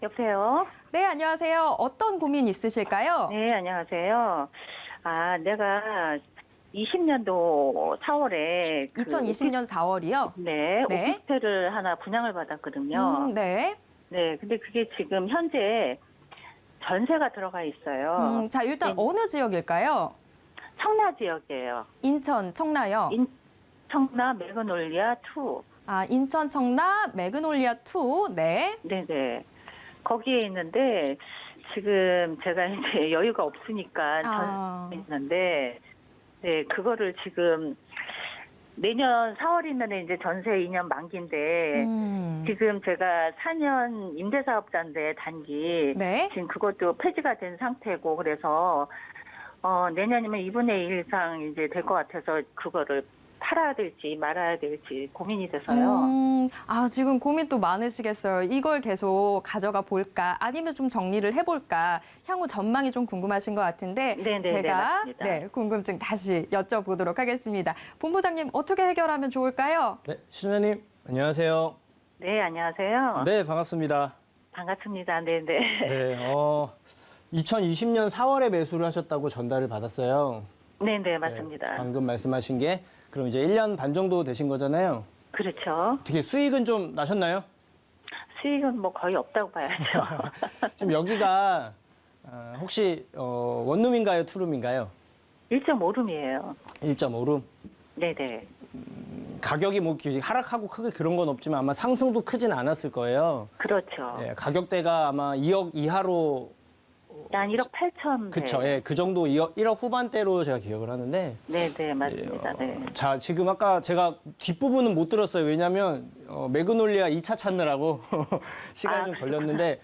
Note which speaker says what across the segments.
Speaker 1: 여보세요?
Speaker 2: 네, 안녕하세요. 어떤 고민 있으실까요?
Speaker 1: 네, 안녕하세요. 내가 20년도 4월에
Speaker 2: 2020년 4월이요?
Speaker 1: 네,
Speaker 2: 네.
Speaker 1: 오피스텔을 하나 분양을 받았거든요.
Speaker 2: 네.
Speaker 1: 네, 근데 그게 지금 현재 전세가 들어가 있어요.
Speaker 2: 자, 일단
Speaker 1: 네.
Speaker 2: 어느 지역일까요?
Speaker 1: 청라 지역이에요.
Speaker 2: 인천, 청라요.
Speaker 1: 청라 매그놀리아 2.
Speaker 2: 인천, 청라, 매그놀리아 2. 네.
Speaker 1: 네네. 거기에 있는데 지금 제가 이제 여유가 없으니까 전세 있는데 네, 그거를 지금 내년 4월이면 이제 전세 2년 만기인데 지금 제가 4년 임대사업자인데 단기
Speaker 2: 네.
Speaker 1: 지금 그것도 폐지가 된 상태고 그래서 내년이면 2분의 1 이상 이제 될 것 같아서 그거를 팔아야 될지 말아야 될지 고민이 돼서요.
Speaker 2: 지금 고민 또 많으시겠어요. 이걸 계속 가져가 볼까? 아니면 좀 정리를 해볼까? 향후 전망이 좀 궁금하신 것 같은데
Speaker 1: 네네네,
Speaker 2: 제가
Speaker 1: 맞습니다.
Speaker 2: 궁금증 다시 여쭤보도록 하겠습니다. 본부장님 어떻게 해결하면 좋을까요?
Speaker 3: 네, 신우님 안녕하세요.
Speaker 1: 네, 안녕하세요.
Speaker 3: 네, 반갑습니다.
Speaker 1: 반갑습니다. 네네.
Speaker 3: 네, 2020년 4월에 매수를 하셨다고 전달을 받았어요.
Speaker 1: 네네, 맞습니다.
Speaker 3: 네, 방금 말씀하신 게 그럼 이제 1년 반 정도 되신 거잖아요.
Speaker 1: 그렇죠.
Speaker 3: 어떻게 수익은 좀 나셨나요?
Speaker 1: 수익은 뭐 거의 없다고 봐야죠.
Speaker 3: 지금 여기가 혹시 원룸인가요, 투룸인가요?
Speaker 1: 1.5룸이에요.
Speaker 3: 1.5룸.
Speaker 1: 네네.
Speaker 3: 가격이 뭐 하락하고 크게 그런 건 없지만 아마 상승도 크진 않았을 거예요.
Speaker 1: 그렇죠.
Speaker 3: 예, 가격대가 아마 2억 이하로
Speaker 1: 한 1억 8천.
Speaker 3: 그쵸. 예, 그 정도 1억 후반대로 제가 기억을 하는데.
Speaker 1: 네네, 맞습니다. 네.
Speaker 3: 자, 지금 아까 제가 뒷부분은 못 들었어요. 왜냐면, 매그놀리아 2차 찾느라고 시간이 좀 걸렸는데,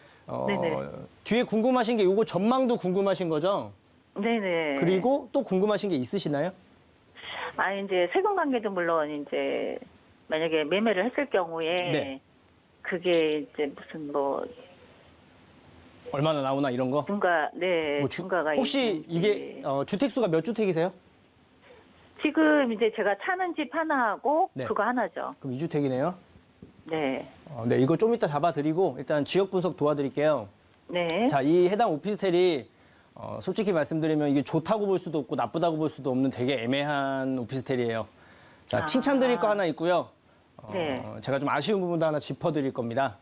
Speaker 1: 네네.
Speaker 3: 뒤에 궁금하신 게 요거 전망도 궁금하신 거죠?
Speaker 1: 네네.
Speaker 3: 그리고 또 궁금하신 게 있으시나요?
Speaker 1: 이제 세금 관계도 물론 이제 만약에 매매를 했을 경우에
Speaker 3: 네.
Speaker 1: 그게 이제 무슨 뭐
Speaker 3: 얼마나 나오나 이런 거?
Speaker 1: 네,
Speaker 3: 뭐
Speaker 1: 중과가
Speaker 3: 혹시
Speaker 1: 있는지.
Speaker 3: 이게 주택수가 몇 주택이세요?
Speaker 1: 지금 이제 제가 사는 집 하나하고
Speaker 3: 네.
Speaker 1: 그거 하나죠.
Speaker 3: 그럼 2주택이네요.
Speaker 1: 네.
Speaker 3: 네, 이거 좀 이따 잡아드리고 일단 지역 분석 도와드릴게요.
Speaker 1: 네.
Speaker 3: 자, 이 해당 오피스텔이 솔직히 말씀드리면 이게 좋다고 볼 수도 없고 나쁘다고 볼 수도 없는 되게 애매한 오피스텔이에요. 자, 칭찬드릴 거 하나 있고요.
Speaker 1: 네.
Speaker 3: 제가 좀 아쉬운 부분도 하나 짚어드릴 겁니다.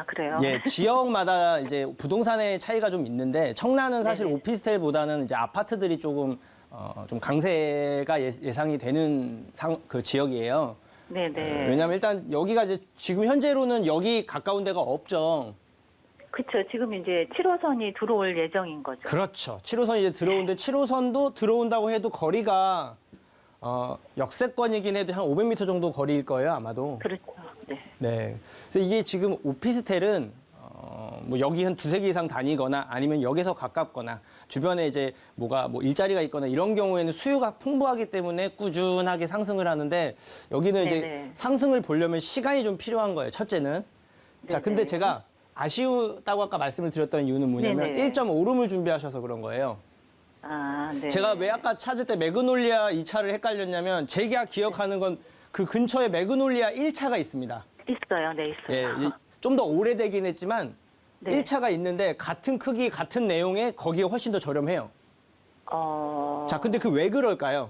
Speaker 1: 그래요?
Speaker 3: 예, 지역마다 이제 부동산의 차이가 좀 있는데 청라는 사실
Speaker 1: 네네.
Speaker 3: 오피스텔보다는 이제 아파트들이 조금 좀 강세가 예상이 되는 그 지역이에요.
Speaker 1: 네네.
Speaker 3: 왜냐하면 일단 여기가 이제 지금 현재로는 여기 가까운 데가 없죠.
Speaker 1: 그렇죠. 지금 이제 7호선이 들어올 예정인 거죠.
Speaker 3: 그렇죠. 7호선이 이제 들어오는데 7호선도 들어온다고 해도 거리가 역세권이긴 해도 한 500m 정도 거리일 거예요, 아마도.
Speaker 1: 그렇죠. 네.
Speaker 3: 네. 그래서 이게 지금 오피스텔은 뭐 여기 한 두세 개 이상 다니거나 아니면 역에서 가깝거나 주변에 이제 뭐가 뭐 일자리가 있거나 이런 경우에는 수요가 풍부하기 때문에 꾸준하게 상승을 하는데 여기는 이제
Speaker 1: 네네.
Speaker 3: 상승을 보려면 시간이 좀 필요한 거예요, 첫째는. 자, 근데
Speaker 1: 네네.
Speaker 3: 제가 아쉬웠다고 아까 말씀을 드렸던 이유는 뭐냐면
Speaker 1: 네네.
Speaker 3: 1.5룸을 준비하셔서 그런 거예요.
Speaker 1: 네.
Speaker 3: 제가 왜 아까 찾을 때 매그놀리아 2차를 헷갈렸냐면 제가 기억하는 건 그 근처에 매그놀리아 1차가 있습니다.
Speaker 1: 있어요. 네, 있어요.
Speaker 3: 예, 좀 더 오래되긴 했지만
Speaker 1: 네.
Speaker 3: 1차가 있는데 같은 크기, 같은 내용에 거기에 훨씬 더 저렴해요. 자, 근데 그 왜 그럴까요?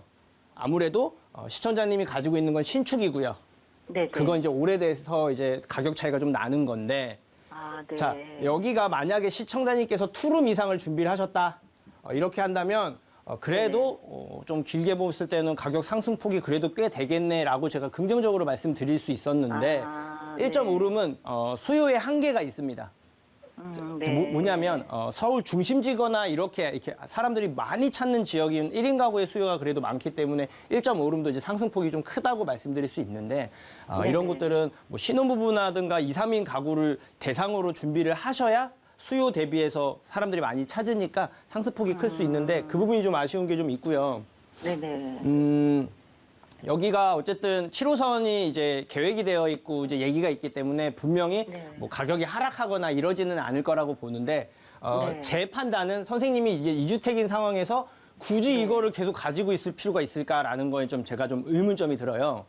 Speaker 3: 아무래도 시청자님이 가지고 있는 건 신축이고요.
Speaker 1: 네.
Speaker 3: 그건 이제 오래돼서 이제 가격 차이가 좀 나는 건데
Speaker 1: 네.
Speaker 3: 자, 여기가 만약에 시청자님께서 투룸 이상을 준비를 하셨다. 이렇게 한다면 그래도 좀 길게 봤을 때는 가격 상승폭이 그래도 꽤 되겠네라고 제가 긍정적으로 말씀드릴 수 있었는데
Speaker 1: 네.
Speaker 3: 1.5룸은 수요에 한계가 있습니다.
Speaker 1: 네.
Speaker 3: 뭐냐면 서울 중심지거나 이렇게 사람들이 많이 찾는 지역인 1인 가구의 수요가 그래도 많기 때문에 1.5룸도 이제 상승폭이 좀 크다고 말씀드릴 수 있는데 이런 곳들은 뭐 신혼부부나든가 2, 3인 가구를 대상으로 준비를 하셔야 수요 대비해서 사람들이 많이 찾으니까 상승폭이 클 수 있는데 그 부분이 좀 아쉬운 게 좀 있고요.
Speaker 1: 네네.
Speaker 3: 여기가 어쨌든 7호선이 이제 계획이 되어 있고 이제 얘기가 있기 때문에 분명히
Speaker 1: 네.
Speaker 3: 뭐 가격이 하락하거나 이러지는 않을 거라고 보는데
Speaker 1: 네.
Speaker 3: 제 판단은 선생님이 이제 2주택인 상황에서 굳이 이거를 계속 가지고 있을 필요가 있을까라는 거에 좀 제가 좀 의문점이 들어요.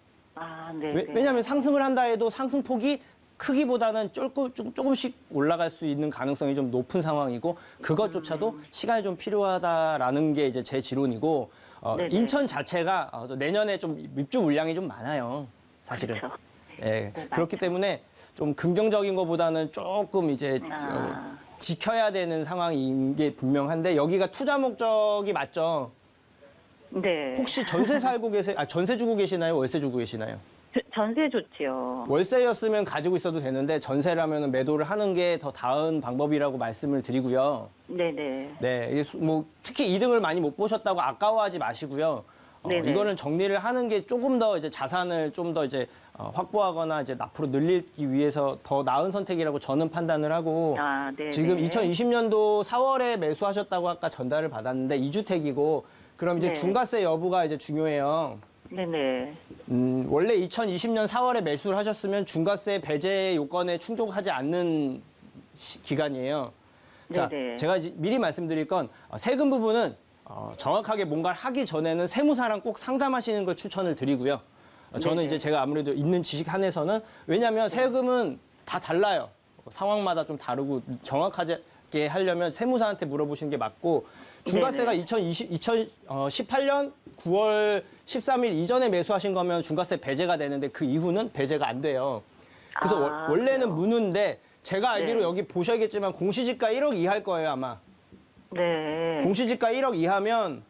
Speaker 1: 네.
Speaker 3: 왜냐하면 상승을 한다 해도 상승폭이 크기보다는 조금씩 올라갈 수 있는 가능성이 좀 높은 상황이고 그것조차도 시간이 좀 필요하다라는 게 이제 제 지론이고
Speaker 1: 네네.
Speaker 3: 인천 자체가 내년에 좀 입주 물량이 좀 많아요. 사실은.
Speaker 1: 그렇죠.
Speaker 3: 예.
Speaker 1: 네,
Speaker 3: 그렇기 때문에 좀 긍정적인 것보다는 조금 이제
Speaker 1: 아.
Speaker 3: 지켜야 되는 상황인 게 분명한데 여기가 투자 목적이 맞죠?
Speaker 1: 네.
Speaker 3: 혹시 전세 살고 계세요? 전세 주고 계시나요? 월세 주고 계시나요?
Speaker 1: 전세 좋지요.
Speaker 3: 월세였으면 가지고 있어도 되는데 전세라면 매도를 하는 게 더 나은 방법이라고 말씀을 드리고요.
Speaker 1: 네네.
Speaker 3: 네, 이게 뭐 특히 이득을 많이 못 보셨다고 아까워하지 마시고요.
Speaker 1: 네네.
Speaker 3: 이거는 정리를 하는 게 조금 더 이제 자산을 좀 더 이제 확보하거나 이제 앞으로 늘리기 위해서 더 나은 선택이라고 저는 판단을 하고
Speaker 1: 아, 네.
Speaker 3: 지금 2020년도 4월에 매수하셨다고 아까 전달을 받았는데 2주택이고 그럼 이제
Speaker 1: 네.
Speaker 3: 중과세 여부가 이제 중요해요.
Speaker 1: 네네.
Speaker 3: 원래 2020년 4월에 매수를 하셨으면 중과세 배제 요건에 충족하지 않는 기간이에요. 자,
Speaker 1: 네네.
Speaker 3: 제가 미리 말씀드릴 건 세금 부분은 정확하게 뭔가를 하기 전에는 세무사랑 꼭 상담하시는 걸 추천을 드리고요. 저는
Speaker 1: 네네.
Speaker 3: 이제 제가 아무래도 있는 지식 한에서는 왜냐하면 세금은 다 달라요. 상황마다 좀 다르고 정확하게 하려면 세무사한테 물어보시는 게 맞고 중과세가
Speaker 1: 네네.
Speaker 3: 2018년 9월 13일 이전에 매수하신 거면 중과세 배제가 되는데 그 이후는 배제가 안 돼요. 그래서
Speaker 1: 아,
Speaker 3: 원래는
Speaker 1: 그래요?
Speaker 3: 무는데 제가 알기로
Speaker 1: 네.
Speaker 3: 여기 보셔야겠지만 공시지가 1억 이하일 거예요 아마.
Speaker 1: 네.
Speaker 3: 공시지가 1억 이하면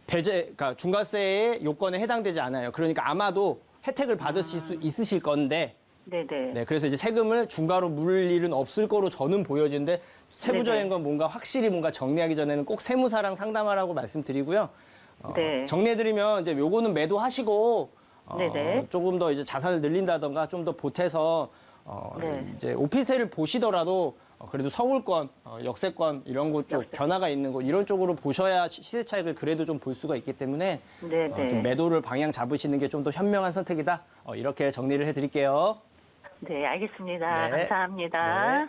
Speaker 3: 그러니까 중과세의 요건에 해당되지 않아요. 그러니까 아마도 혜택을 받으실 수 있으실 건데
Speaker 1: 네네.
Speaker 3: 네, 그래서 이제 세금을 중과로 물을 일은 없을 거로 저는 보여지는데 세부적인
Speaker 1: 네네.
Speaker 3: 건 뭔가 확실히 뭔가 정리하기 전에는 꼭 세무사랑 상담하라고 말씀드리고요.
Speaker 1: 네.
Speaker 3: 정리해드리면 이제 요거는 매도하시고
Speaker 1: 네네.
Speaker 3: 조금 더 이제 자산을 늘린다던가 좀 더 보태서
Speaker 1: 네.
Speaker 3: 이제 오피스텔을 보시더라도 그래도 서울권, 역세권 이런 곳 쪽 변화가 있는 곳 이런 쪽으로 보셔야 시세 차익을 그래도 좀 볼 수가 있기 때문에
Speaker 1: 네네.
Speaker 3: 좀 매도를 방향 잡으시는 게 좀 더 현명한 선택이다. 이렇게 정리를 해드릴게요.
Speaker 1: 네, 알겠습니다.
Speaker 3: 네.
Speaker 1: 감사합니다.
Speaker 3: 네.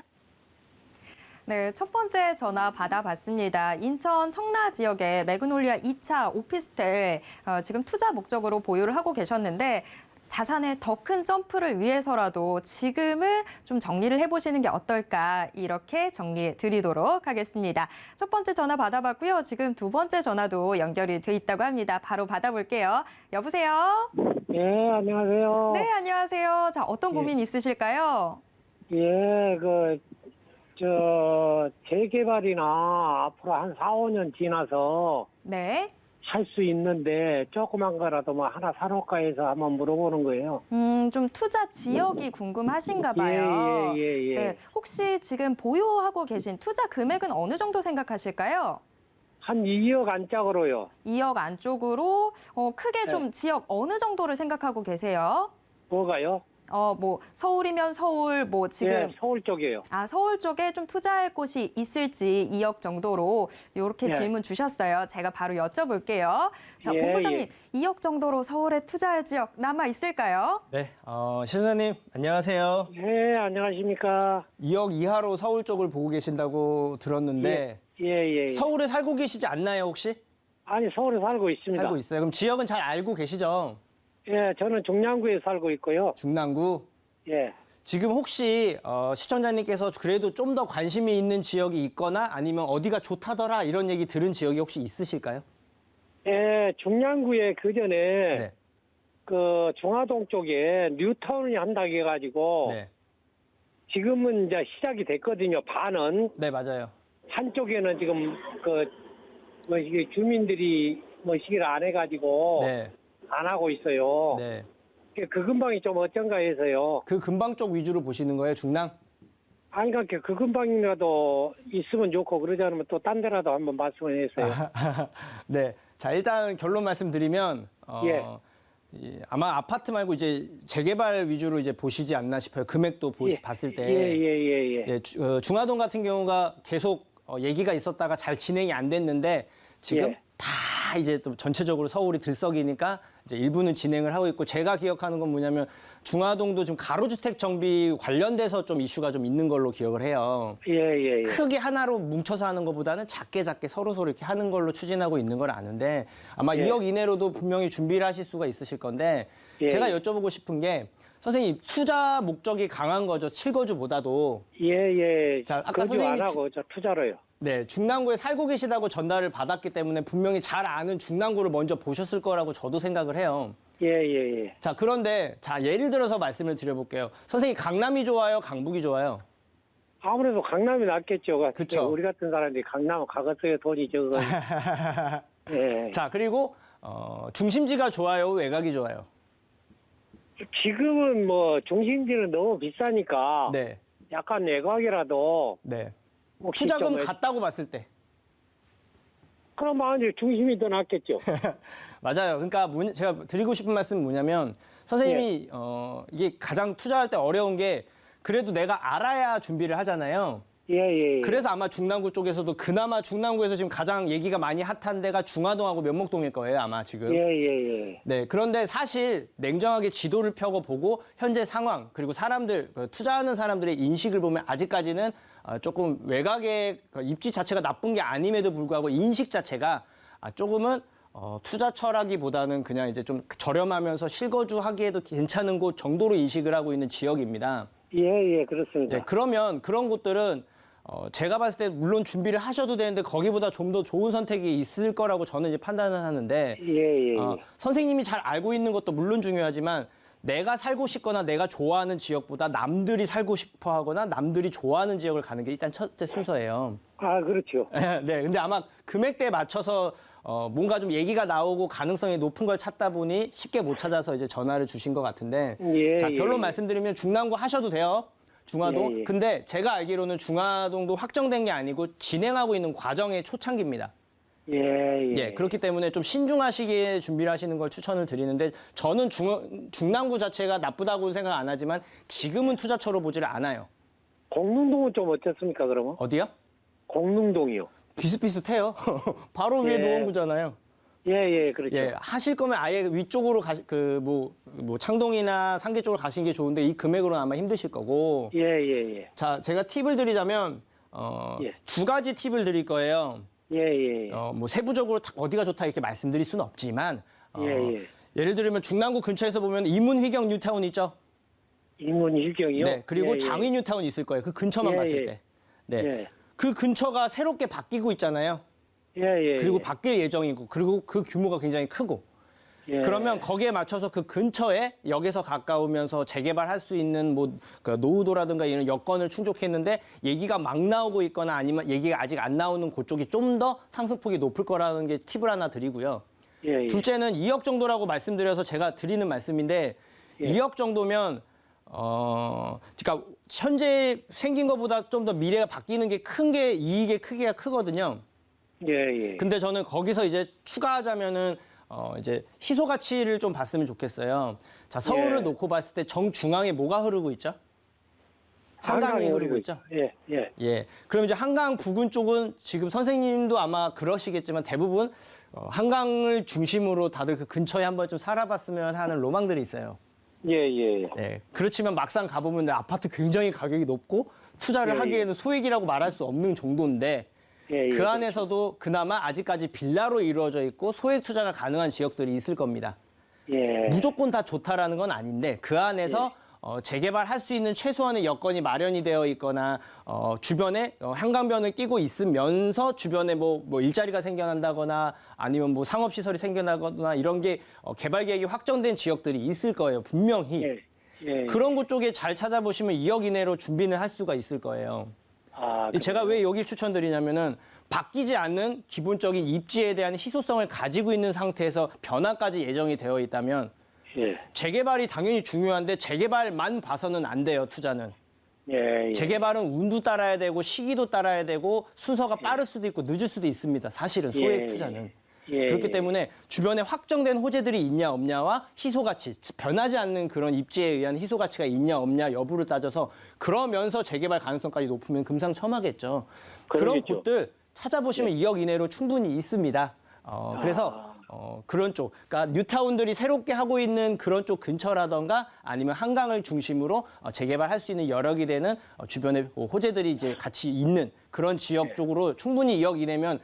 Speaker 2: 네, 첫 번째 전화 받아봤습니다. 인천 청라 지역의 매그놀리아 2차 오피스텔 지금 투자 목적으로 보유를 하고 계셨는데 자산의 더 큰 점프를 위해서라도 지금은 좀 정리를 해보시는 게 어떨까 이렇게 정리해 드리도록 하겠습니다. 첫 번째 전화 받아봤고요. 지금 두 번째 전화도 연결이 돼 있다고 합니다. 바로 받아볼게요. 여보세요?
Speaker 4: 예, 안녕하세요.
Speaker 2: 네, 안녕하세요. 자, 어떤 고민 있으실까요?
Speaker 4: 예, 재개발이나 앞으로 한 4, 5년 지나서
Speaker 2: 네.
Speaker 4: 살 수 있는데 조그만 거라도 뭐 하나 사놓을까 해서 한번 물어보는 거예요.
Speaker 2: 좀 투자 지역이 궁금하신가 봐요.
Speaker 4: 예.
Speaker 2: 네, 혹시 지금 보유하고 계신 투자 금액은 어느 정도 생각하실까요?
Speaker 4: 한 2억 안짝으로요.
Speaker 2: 2억 안쪽으로 크게
Speaker 4: 네.
Speaker 2: 좀 지역 어느 정도를 생각하고 계세요?
Speaker 4: 뭐가요?
Speaker 2: 뭐 서울이면 서울 뭐 지금
Speaker 4: 예, 서울 쪽이에요.
Speaker 2: 서울 쪽에 좀 투자할 곳이 있을지 2억 정도로 이렇게
Speaker 4: 예.
Speaker 2: 질문 주셨어요. 제가 바로 여쭤볼게요. 자,
Speaker 4: 예,
Speaker 2: 본부장님,
Speaker 4: 예.
Speaker 2: 2억 정도로 서울에 투자할 지역 남아 있을까요?
Speaker 3: 네, 신사님 안녕하세요.
Speaker 4: 예, 안녕하십니까.
Speaker 3: 2억 이하로 서울 쪽을 보고 계신다고 들었는데
Speaker 4: 예.
Speaker 3: 서울에 살고 계시지 않나요 혹시?
Speaker 4: 아니, 서울에 살고 있습니다.
Speaker 3: 살고 있어요. 그럼 지역은 잘 알고 계시죠?
Speaker 4: 예, 저는 중량구에 살고 있고요.
Speaker 3: 중랑구.
Speaker 4: 예.
Speaker 3: 지금 혹시 시청자님께서 그래도 좀 더 관심이 있는 지역이 있거나 아니면 어디가 좋다더라 이런 얘기 들은 지역이 혹시 있으실까요?
Speaker 4: 예, 중량구에 그 전에
Speaker 3: 네.
Speaker 4: 그 중화동 쪽에 뉴타운이 한다고 해가지고
Speaker 3: 네.
Speaker 4: 지금은 이제 시작이 됐거든요. 반은
Speaker 3: 네, 맞아요.
Speaker 4: 한쪽에는 지금 이게 주민들이 시기를 안 해가지고
Speaker 3: 네.
Speaker 4: 안 하고 있어요.
Speaker 3: 네.
Speaker 4: 그 근방이 좀 어쩐가 해서요.
Speaker 3: 그 근방 쪽 위주로 보시는 거예요, 중랑?
Speaker 4: 아니 그러니까 그 근방이라도 있으면 좋고 그러지 않으면 또 딴 데라도 한번 말씀을 했어요.
Speaker 3: 네. 자, 일단 결론 말씀드리면
Speaker 4: 예.
Speaker 3: 아마 아파트 말고 이제 재개발 위주로 이제 보시지 않나 싶어요. 금액도 봤을 때.
Speaker 4: 예.
Speaker 3: 중화동 같은 경우가 계속 얘기가 있었다가 잘 진행이 안 됐는데 지금
Speaker 4: 예.
Speaker 3: 다 이제 또 전체적으로 서울이 들썩이니까 이제 일부는 진행을 하고 있고 제가 기억하는 건 뭐냐면 중화동도 지금 가로주택 정비 관련돼서 좀 이슈가 좀 있는 걸로 기억을 해요.
Speaker 4: 예.
Speaker 3: 크게 하나로 뭉쳐서 하는 것보다는 작게 서로 이렇게 하는 걸로 추진하고 있는 걸 아는데 아마
Speaker 4: 예.
Speaker 3: 2억 이내로도 분명히 준비를 하실 수가 있을 건데
Speaker 4: 예.
Speaker 3: 제가 여쭤보고 싶은 게 선생님 투자 목적이 강한 거죠. 실거주보다도.
Speaker 4: 예.
Speaker 3: 자, 아까
Speaker 4: 거주 안
Speaker 3: 선생님이
Speaker 4: 하고 저 투자로요.
Speaker 3: 네, 중랑구에 살고 계시다고 전달을 받았기 때문에 분명히 잘 아는 중랑구를 먼저 보셨을 거라고 저도 생각을 해요.
Speaker 4: 예.
Speaker 3: 자, 그런데 자, 예를 들어서 말씀을 드려볼게요. 선생님 강남이 좋아요, 강북이 좋아요?
Speaker 4: 아무래도 강남이 낫겠죠.
Speaker 3: 그쵸.
Speaker 4: 우리 같은 사람들이 강남 가겠어요. 돈이 적어. 예.
Speaker 3: 자, 그리고 중심지가 좋아요, 외곽이 좋아요?
Speaker 4: 지금은 뭐 중심지는 너무 비싸니까
Speaker 3: 네,
Speaker 4: 약간 외곽이라도
Speaker 3: 네.
Speaker 4: 혹시
Speaker 3: 투자금
Speaker 4: 좀
Speaker 3: 같다고 봤을 때.
Speaker 4: 그럼 이제 중심이 더 낫겠죠.
Speaker 3: 맞아요. 그러니까 제가 드리고 싶은 말씀은 뭐냐면 선생님이 이게 가장 투자할 때 어려운 게 그래도 내가 알아야 준비를 하잖아요.
Speaker 4: 예.
Speaker 3: 그래서 아마 중랑구 쪽에서도 그나마 중랑구에서 지금 가장 얘기가 많이 핫한 데가 중화동하고 면목동일 거예요, 아마 지금.
Speaker 4: 예.
Speaker 3: 네, 그런데 사실 냉정하게 지도를 펴고 보고 현재 상황 그리고 사람들 투자하는 사람들의 인식을 보면 아직까지는 조금 외곽의 입지 자체가 나쁜 게 아님에도 불구하고 인식 자체가 조금은 투자 철학이보다는 그냥 이제 좀 저렴하면서 실거주하기에도 괜찮은 곳 정도로 인식을 하고 있는 지역입니다.
Speaker 4: 예, 그렇습니다.
Speaker 3: 네, 그러면 그런 곳들은 제가 봤을 때 물론 준비를 하셔도 되는데 거기보다 좀 더 좋은 선택이 있을 거라고 저는 이제 판단을 하는데
Speaker 4: 예.
Speaker 3: 선생님이 잘 알고 있는 것도 물론 중요하지만 내가 살고 싶거나 내가 좋아하는 지역보다 남들이 살고 싶어 하거나 남들이 좋아하는 지역을 가는 게 일단 첫째 순서예요.
Speaker 4: 아, 그렇죠.
Speaker 3: 네, 근데 아마 금액대에 맞춰서 뭔가 좀 얘기가 나오고 가능성이 높은 걸 찾다 보니 쉽게 못 찾아서 이제 전화를 주신 것 같은데 자, 결론 말씀드리면 중랑구 하셔도 돼요. 중화동.
Speaker 4: 예.
Speaker 3: 근데 제가 알기로는 중화동도 확정된 게 아니고 진행하고 있는 과정의 초창기입니다.
Speaker 4: 예.
Speaker 3: 그렇기 때문에 좀 신중하시기에 준비를 하시는 걸 추천을 드리는데 저는 중랑구 자체가 나쁘다고는 생각 안 하지만 지금은 투자처로 보지를 않아요.
Speaker 4: 공릉동은 좀 어떻습니까, 그러면?
Speaker 3: 어디요?
Speaker 4: 공릉동이요.
Speaker 3: 비슷비슷해요. 바로 위에
Speaker 4: 예.
Speaker 3: 노원구잖아요.
Speaker 4: 그렇죠.
Speaker 3: 예, 하실 거면 아예 위쪽으로 창동이나 상계 쪽으로 가시는 게 좋은데 이 금액으로는 아마 힘드실 거고.
Speaker 4: 예.
Speaker 3: 자, 제가 팁을 드리자면
Speaker 4: 예.
Speaker 3: 두 가지 팁을 드릴 거예요.
Speaker 4: 예.
Speaker 3: 뭐 세부적으로 어디가 좋다 이렇게 말씀드릴 수는 없지만
Speaker 4: 예.
Speaker 3: 예를 들면 중랑구 근처에서 보면 인문휘경 뉴타운 있죠?
Speaker 4: 인문일경이요?
Speaker 3: 네, 그리고
Speaker 4: 예.
Speaker 3: 장위 뉴타운 있을 거예요. 그 근처만
Speaker 4: 예,
Speaker 3: 봤을
Speaker 4: 예.
Speaker 3: 때. 네.
Speaker 4: 예.
Speaker 3: 그 근처가 새롭게 바뀌고 있잖아요. 그리고 바뀔 예정이고 그리고 그 규모가 굉장히 크고
Speaker 4: 예.
Speaker 3: 그러면 거기에 맞춰서 그 근처에 역에서 가까우면서 재개발할 수 있는 그 노후도라든가 이런 여건을 충족했는데 얘기가 막 나오고 있거나 아니면 얘기가 아직 안 나오는 그쪽이 좀 더 상승폭이 높을 거라는 게 팁을 하나 드리고요.
Speaker 4: 예.
Speaker 3: 둘째는 2억 정도라고 말씀드려서 제가 드리는 말씀인데
Speaker 4: 예.
Speaker 3: 2억 정도면 그러니까 현재 생긴 것보다 좀 더 미래가 바뀌는 게 큰 게 이익의 크기가 크거든요.
Speaker 4: 예.
Speaker 3: 근데 저는 거기서 이제 추가하자면은 이제 희소 가치를 좀 봤으면 좋겠어요. 자, 서울을
Speaker 4: 예.
Speaker 3: 놓고 봤을 때 정중앙에 뭐가 흐르고 있죠? 한강이 흐르고 있죠?
Speaker 4: 예.
Speaker 3: 그럼 이제 한강 부근 쪽은 지금 선생님도 아마 그러시겠지만 대부분 한강을 중심으로 다들 그 근처에 한번 좀 살아봤으면 하는 로망들이 있어요.
Speaker 4: 예.
Speaker 3: 네, 그렇지만 막상 가보면 내 아파트 굉장히 가격이 높고 투자를
Speaker 4: 예.
Speaker 3: 하기에는 소액이라고 말할 수 없는 정도인데
Speaker 4: 예.
Speaker 3: 그 안에서도 그나마 아직까지 빌라로 이루어져 있고 소액 투자가 가능한 지역들이 있을 겁니다.
Speaker 4: 예.
Speaker 3: 무조건 다 좋다라는 건 아닌데 그 안에서 재개발할 수 있는 최소한의 여건이 마련이 되어 있거나 주변에 한강변을 끼고 있으면서 주변에 뭐 일자리가 생겨난다거나 아니면 뭐 상업시설이 생겨나거나 이런 게 개발 계획이 확정된 지역들이 있을 거예요. 분명히.
Speaker 4: 예.
Speaker 3: 그런 곳 쪽에 잘 찾아보시면 2억 이내로 준비는 할 수가 있을 거예요.
Speaker 4: 아,
Speaker 3: 제가 왜 여기 추천드리냐면은 바뀌지 않는 기본적인 입지에 대한 희소성을 가지고 있는 상태에서 변화까지 예정이 되어 있다면
Speaker 4: 예.
Speaker 3: 재개발이 당연히 중요한데 재개발만 봐서는 안 돼요, 투자는.
Speaker 4: 예.
Speaker 3: 재개발은 운도 따라야 되고 시기도 따라야 되고 순서가 빠를 수도 있고 늦을 수도 있습니다. 사실은 소액
Speaker 4: 예.
Speaker 3: 투자는.
Speaker 4: 예.
Speaker 3: 그렇기 때문에 주변에 확정된 호재들이 있냐 없냐와 희소가치, 변하지 않는 그런 입지에 의한 희소가치가 있냐 없냐 여부를 따져서 그러면서 재개발 가능성까지 높으면 금상첨화겠죠. 그런
Speaker 4: 그러겠죠.
Speaker 3: 곳들 찾아보시면 2억 이내로 충분히 있습니다. 그래서 그런 쪽, 그러니까 뉴타운들이 새롭게 하고 있는 그런 쪽 근처라던가 아니면 한강을 중심으로 재개발할 수 있는 여력이 되는 주변에 호재들이 이제 같이 있는 그런 지역 쪽으로 충분히 2억 이내면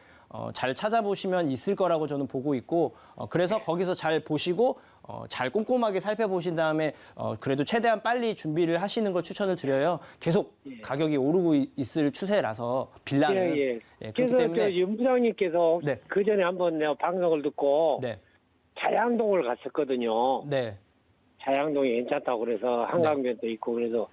Speaker 3: 잘 찾아보시면 있을 거라고 저는 보고 있고 그래서 거기서 잘 보시고 잘 꼼꼼하게 살펴보신 다음에 그래도 최대한 빨리 준비를 하시는 걸 추천을 드려요. 계속 가격이 오르고 있을 추세라서 빌라는.
Speaker 4: 예.
Speaker 3: 예, 그렇기
Speaker 4: 그래서
Speaker 3: 때문에
Speaker 4: 윤 부장님께서
Speaker 3: 네.
Speaker 4: 그 전에 한번 내가 방송을 듣고
Speaker 3: 네,
Speaker 4: 자양동을 갔었거든요.
Speaker 3: 네,
Speaker 4: 자양동이 괜찮다고 그래서 한강변도 있고 그래서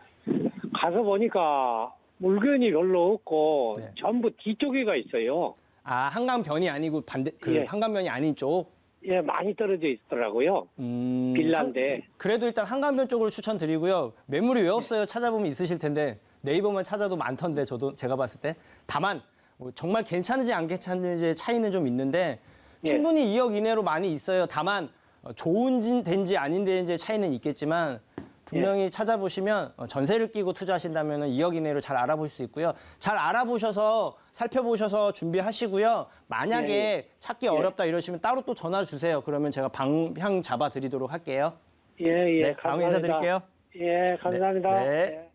Speaker 4: 가서 보니까 물건이 별로 없고
Speaker 3: 네.
Speaker 4: 전부 뒤쪽에가 있어요.
Speaker 3: 아, 한강변이 아니고 반대 그
Speaker 4: 예.
Speaker 3: 한강변이 아닌 쪽.
Speaker 4: 예, 많이 떨어져 있더라고요. 빌라인데.
Speaker 3: 그래도 일단 한강변 쪽으로 추천드리고요. 매물이 왜 없어요? 찾아보면 있으실 텐데 네이버만 찾아도 많던데 제가 봤을 때. 다만 뭐 정말 괜찮은지 안 괜찮은지의 차이는 좀 있는데
Speaker 4: 예.
Speaker 3: 충분히 2억 이내로 많이 있어요. 다만 좋은 데인지 아닌 데인지의 차이는 있겠지만 분명히 찾아보시면 전세를 끼고 투자하신다면 2억 이내로 잘 알아볼 수 있고요. 잘 알아보셔서 살펴보셔서 준비하시고요. 만약에
Speaker 4: 예.
Speaker 3: 찾기 어렵다 이러시면 따로 또 전화 주세요. 그러면 제가 방향 잡아드리도록 할게요.
Speaker 4: 예,
Speaker 3: 네, 다음에 인사드릴게요.
Speaker 4: 예, 감사합니다.
Speaker 3: 네.
Speaker 4: 예.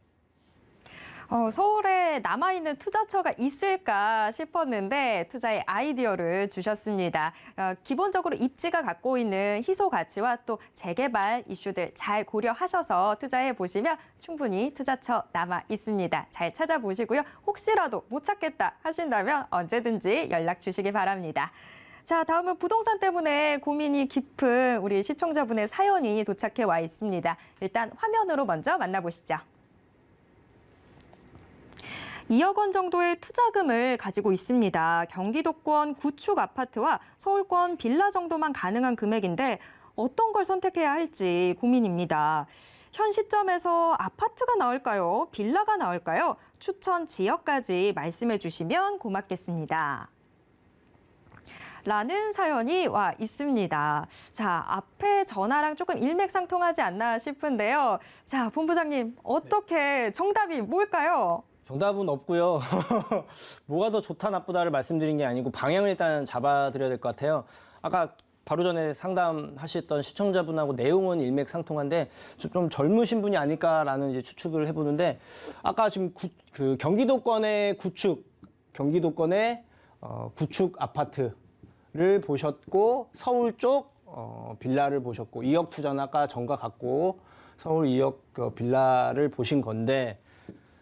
Speaker 2: 서울에 남아있는 투자처가 있을까 싶었는데 투자의 아이디어를 주셨습니다. 기본적으로 입지가 갖고 있는 희소 가치와 또 재개발 이슈들 잘 고려하셔서 투자해 보시면 충분히 투자처 남아 있습니다. 잘 찾아보시고요. 혹시라도 못 찾겠다 하신다면 언제든지 연락 주시기 바랍니다. 자, 다음은 부동산 때문에 고민이 깊은 우리 시청자분의 사연이 도착해 와 있습니다. 일단 화면으로 먼저 만나보시죠. 2억 원 정도의 투자금을 가지고 있습니다. 경기도권 구축 아파트와 서울권 빌라 정도만 가능한 금액인데 어떤 걸 선택해야 할지 고민입니다. 현 시점에서 아파트가 나을까요? 빌라가 나을까요? 추천 지역까지 말씀해 주시면 고맙겠습니다. 라는 사연이 와 있습니다. 자, 앞에 전화랑 조금 일맥상통하지 않나 싶은데요. 자, 본부장님, 어떻게 정답이 뭘까요?
Speaker 3: 정답은 없고요. 뭐가 더 좋다 나쁘다를 말씀드린 게 아니고 방향을 일단 잡아드려야 될 것 같아요. 아까 바로 전에 상담하셨던 시청자분하고 내용은 일맥상통한데 좀 젊으신 분이 아닐까라는 이제 추측을 해보는데 아까 지금 그 경기도권의 경기도권의 구축 아파트를 보셨고 서울 쪽 빌라를 보셨고 2억 투자는 아까 정가 갖고 서울 2억 빌라를 보신 건데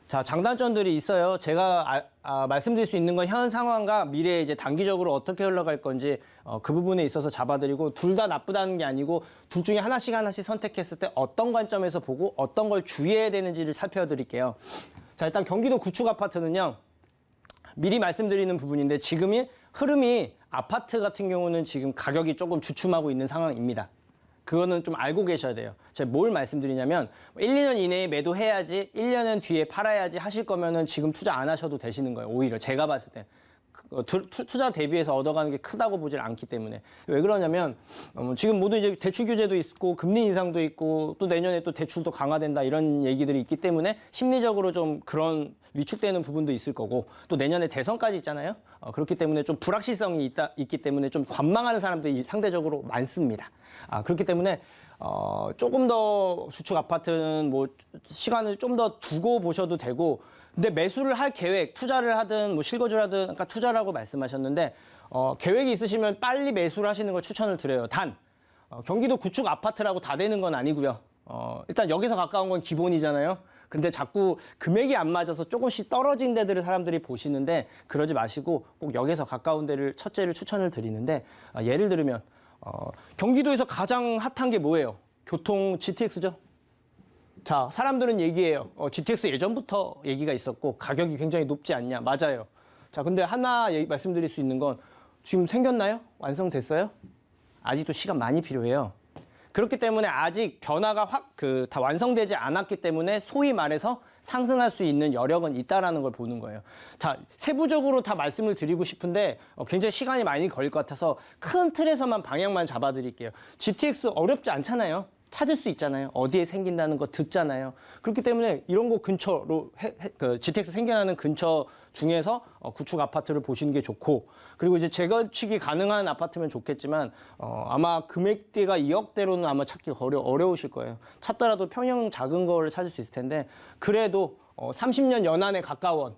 Speaker 3: 자, 장단점들이 있어요. 제가 말씀드릴 수 있는 건 현 상황과 미래에 이제 단기적으로 어떻게 흘러갈 건지 그 부분에 있어서 잡아드리고 둘 다 나쁘다는 게 아니고 둘 중에 하나씩 선택했을 때 어떤 관점에서 보고 어떤 걸 주의해야 되는지를 살펴드릴게요. 자, 일단 경기도 구축 아파트는요. 미리 말씀드리는 부분인데 지금이 흐름이 아파트 같은 경우는 지금 가격이 조금 주춤하고 있는 상황입니다. 그거는 좀 알고 계셔야 돼요. 제가 뭘 말씀드리냐면 1, 2년 이내에 매도해야지 1년은 뒤에 팔아야지 하실 거면은 지금 투자 안 하셔도 되시는 거예요. 오히려 제가 봤을 때. 투자 대비해서 얻어가는 게 크다고 보질 않기 때문에. 왜 그러냐면 지금 모두 이제 대출 규제도 있고 금리 인상도 있고 또 내년에 또 대출도 강화된다 이런 얘기들이 있기 때문에 심리적으로 좀 그런 위축되는 부분도 있을 거고 또 내년에 대선까지 있잖아요. 그렇기 때문에 좀 불확실성이 있기 때문에 좀 관망하는 사람들이 상대적으로 많습니다. 그렇기 때문에 조금 더 주축 아파트는 뭐 시간을 좀 더 두고 보셔도 되고 근데 매수를 할 계획, 투자를 하든 뭐 실거주를 하든 아까 투자라고 말씀하셨는데 계획이 있으시면 빨리 매수를 하시는 걸 추천을 드려요. 단 경기도 구축 아파트라고 다 되는 건 아니고요. 일단 여기서 가까운 건 기본이잖아요. 근데 자꾸 금액이 안 맞아서 조금씩 떨어진 데들을 사람들이 보시는데 그러지 마시고 꼭 여기서 가까운 데를 첫째를 추천을 드리는데 예를 들면 경기도에서 가장 핫한 게 뭐예요? 교통 GTX죠. 자, 사람들은 얘기해요. GTX 예전부터 얘기가 있었고 가격이 굉장히 높지 않냐. 맞아요. 자, 근데 하나 말씀드릴 수 있는 건 지금 생겼나요? 완성됐어요? 아직도 시간 많이 필요해요. 그렇기 때문에 아직 변화가 다 완성되지 않았기 때문에 소위 말해서 상승할 수 있는 여력은 있다라는 걸 보는 거예요. 자, 세부적으로 다 말씀을 드리고 싶은데 굉장히 시간이 많이 걸릴 것 같아서 큰 틀에서만 방향만 잡아드릴게요. GTX 어렵지 않잖아요. 찾을 수 있잖아요. 어디에 생긴다는 거 듣잖아요. 그렇기 때문에 이런 거 근처로 GTX 생겨나는 근처 중에서 구축 아파트를 보시는 게 좋고 그리고 이제 재건축이 가능한 아파트면 좋겠지만 아마 금액대가 2억대로는 아마 찾기 어려우실 거예요. 찾더라도 평형 작은 거를 찾을 수 있을 텐데 그래도 30년 연한에 가까운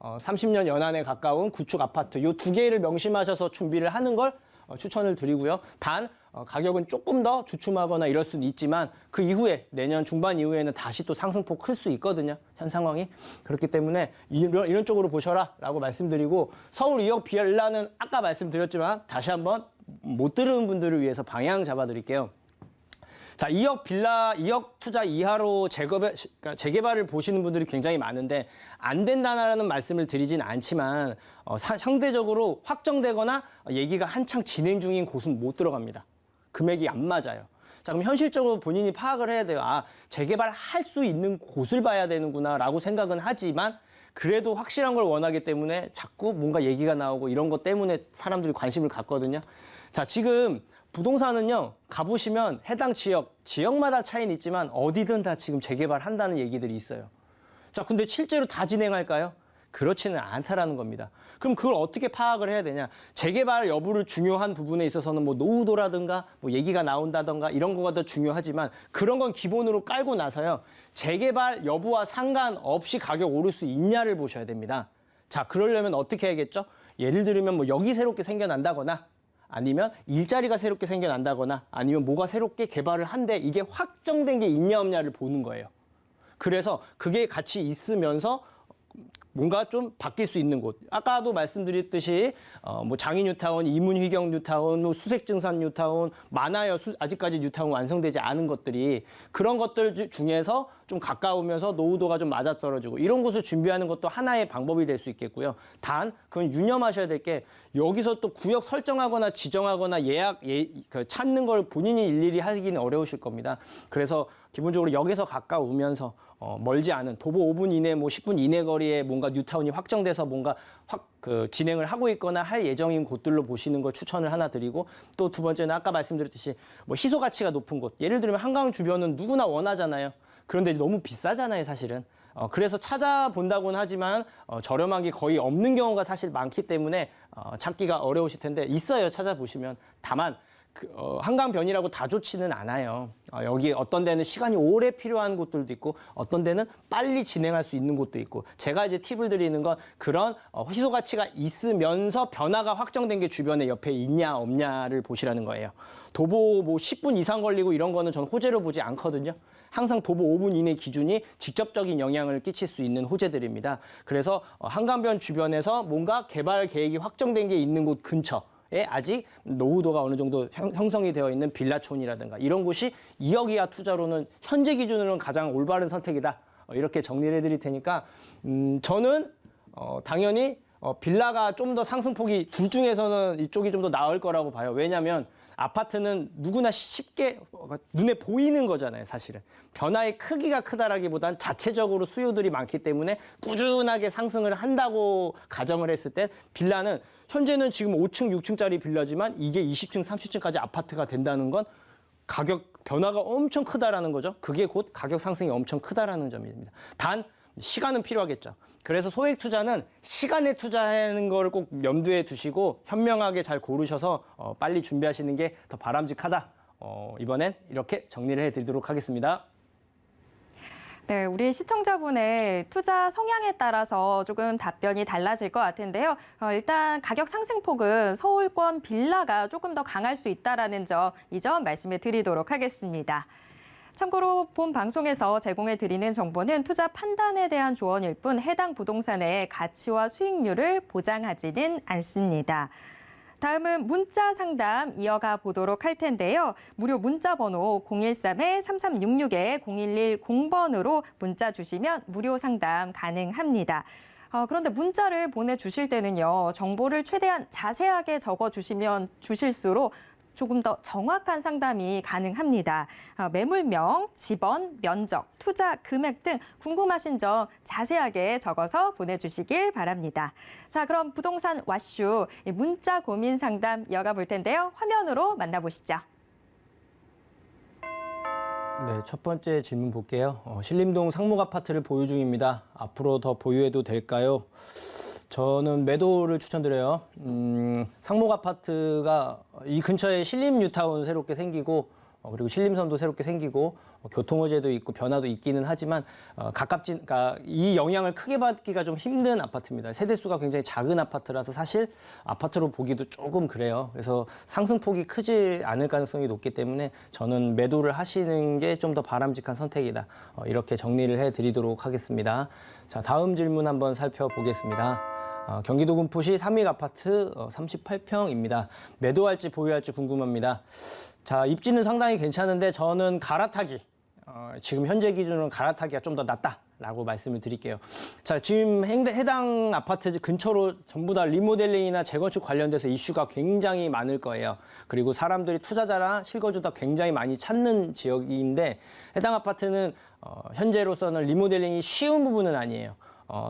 Speaker 3: 30년 연한에 가까운 구축 아파트 이 두 개를 명심하셔서 준비를 하는 걸 추천을 드리고요. 단 가격은 조금 더 주춤하거나 이럴 수는 있지만 그 이후에 내년 중반 이후에는 다시 또 상승폭 클 수 있거든요. 현 상황이. 그렇기 때문에 이런 쪽으로 보셔라라고 말씀드리고 서울 2억 빌라는 아까 말씀드렸지만 다시 한번 못 들은 분들을 위해서 방향 잡아드릴게요. 자, 2억 빌라, 2억 투자 이하로 재개발을 보시는 분들이 굉장히 많은데 안 된다는 말씀을 드리진 않지만 상대적으로 확정되거나 얘기가 한창 진행 중인 곳은 못 들어갑니다. 금액이 안 맞아요. 자, 그럼 현실적으로 본인이 파악을 해야 돼요. 아, 재개발할 수 있는 곳을 봐야 되는구나 라고 생각은 하지만 그래도 확실한 걸 원하기 때문에 자꾸 뭔가 얘기가 나오고 이런 것 때문에 사람들이 관심을 갖거든요. 자, 지금 부동산은요, 가보시면 해당 지역마다 차이는 있지만 어디든 다 지금 재개발한다는 얘기들이 있어요. 자, 근데 실제로 다 진행할까요? 그렇지는 않다라는 겁니다. 그럼 그걸 어떻게 파악을 해야 되냐? 재개발 여부를 중요한 부분에 있어서는 뭐 노후도라든가 뭐 얘기가 나온다든가 이런 거가 더 중요하지만 그런 건 기본으로 깔고 나서요. 재개발 여부와 상관없이 가격 오를 수 있냐를 보셔야 됩니다. 자, 그러려면 어떻게 해야겠죠? 예를 들면 뭐 여기 새롭게 생겨난다거나 아니면 일자리가 새롭게 생겨난다거나 아니면 뭐가 새롭게 개발을 한데 이게 확정된 게 있냐 없냐를 보는 거예요. 그래서 그게 같이 있으면서 뭔가 좀 바뀔 수 있는 곳. 아까도 말씀드렸듯이 뭐 장인 뉴타운, 이문휘경 뉴타운, 뭐 수색증산 뉴타운 많아요. 아직까지 뉴타운 완성되지 않은 것들이 그런 것들 중에서 좀 가까우면서 노후도가 좀 맞아떨어지고 이런 곳을 준비하는 것도 하나의 방법이 될 수 있겠고요. 단 그건 유념하셔야 될 게 여기서 또 구역 설정하거나 지정하거나 찾는 걸 본인이 일일이 하기는 어려우실 겁니다. 그래서 기본적으로 역에서 가까우면서 멀지 않은 도보 5분 이내, 뭐 10분 이내 거리에 뭔가 뉴타운이 확정돼서 뭔가 진행을 하고 있거나 할 예정인 곳들로 보시는 걸 추천을 하나 드리고 또 두 번째는 아까 말씀드렸듯이 뭐 희소 가치가 높은 곳. 예를 들면 한강 주변은 누구나 원하잖아요. 그런데 너무 비싸잖아요, 사실은. 그래서 찾아본다고는 하지만 저렴한 게 거의 없는 경우가 사실 많기 때문에 찾기가 어려우실 텐데 있어요, 찾아보시면. 다만 한강변이라고 다 좋지는 않아요. 여기 어떤 데는 시간이 오래 필요한 곳들도 있고 어떤 데는 빨리 진행할 수 있는 곳도 있고 제가 이제 팁을 드리는 건 그런 희소 가치가 있으면서 변화가 확정된 게 주변에 옆에 있냐 없냐를 보시라는 거예요. 도보 뭐 10분 이상 걸리고 이런 거는 전 호재로 보지 않거든요. 항상 도보 5분 이내 기준이 직접적인 영향을 끼칠 수 있는 호재들입니다. 그래서 한강변 주변에서 뭔가 개발 계획이 확정된 게 있는 곳 근처 아직 노후도가 어느 정도 형성이 되어 있는 빌라촌이라든가 이런 곳이 2억 이하 투자로는 현재 기준으로는 가장 올바른 선택이다. 이렇게 정리를 해드릴 테니까 저는 당연히 빌라가 좀 더 상승폭이 둘 중에서는 이쪽이 좀 더 나을 거라고 봐요. 왜냐하면 아파트는 누구나 쉽게 눈에 보이는 거잖아요, 사실은. 변화의 크기가 크다라기보단 자체적으로 수요들이 많기 때문에 꾸준하게 상승을 한다고 가정을 했을 때 빌라는 현재는 지금 5층, 6층짜리 빌라지만 이게 20층, 30층까지 아파트가 된다는 건 가격 변화가 엄청 크다라는 거죠. 그게 곧 가격 상승이 엄청 크다라는 점입니다. 단 시간은 필요하겠죠. 그래서 소액 투자는 시간에 투자하는 걸 꼭 염두에 두시고 현명하게 잘 고르셔서 빨리 준비하시는 게 더 바람직하다. 이번엔 이렇게 정리를 해드리도록 하겠습니다.
Speaker 2: 네, 우리 시청자분의 투자 성향에 따라서 조금 답변이 달라질 것 같은데요. 일단 가격 상승폭은 서울권 빌라가 조금 더 강할 수 있다라는 점, 이 점 말씀을 드리도록 하겠습니다. 참고로 본 방송에서 제공해 드리는 정보는 투자 판단에 대한 조언일 뿐 해당 부동산의 가치와 수익률을 보장하지는 않습니다. 다음은 문자 상담 이어가 보도록 할 텐데요. 무료 문자 번호 013-3366-0110번으로 문자 주시면 무료 상담 가능합니다. 그런데 문자를 보내주실 때는요. 정보를 최대한 자세하게 적어주시면 주실수록 조금 더 정확한 상담이 가능합니다. 매물명, 지번, 면적, 투자 금액 등 궁금하신 점 자세하게 적어서 보내주시길 바랍니다. 자, 그럼 부동산 와슈 문자 고민 상담 이어가 볼 텐데요. 화면으로 만나보시죠.
Speaker 3: 네, 첫 번째 질문 볼게요. 신림동 상목 아파트를 보유 중입니다. 앞으로 더 보유해도 될까요? 저는 매도를 추천드려요. 상목 아파트가 이 근처에 신림 뉴타운 새롭게 생기고 그리고 신림선도 새롭게 생기고 교통호재도 있고 변화도 있기는 하지만 그러니까 이 영향을 크게 받기가 좀 힘든 아파트입니다. 세대수가 굉장히 작은 아파트라서 사실 아파트로 보기도 조금 그래요. 그래서 상승폭이 크지 않을 가능성이 높기 때문에 저는 매도를 하시는 게 좀 더 바람직한 선택이다. 이렇게 정리를 해드리도록 하겠습니다. 자, 다음 질문 한번 살펴보겠습니다. 경기도 군포시 삼익 아파트 38평입니다. 매도할지 보유할지 궁금합니다. 자, 입지는 상당히 괜찮은데 저는 갈아타기, 지금 현재 기준으로는 갈아타기가 좀 더 낫다라고 말씀을 드릴게요. 자, 지금 해당 아파트 근처로 전부 다 리모델링이나 재건축 관련돼서 이슈가 굉장히 많을 거예요. 그리고 사람들이 투자자나 실거주다 굉장히 많이 찾는 지역인데 해당 아파트는 현재로서는 리모델링이 쉬운 부분은 아니에요.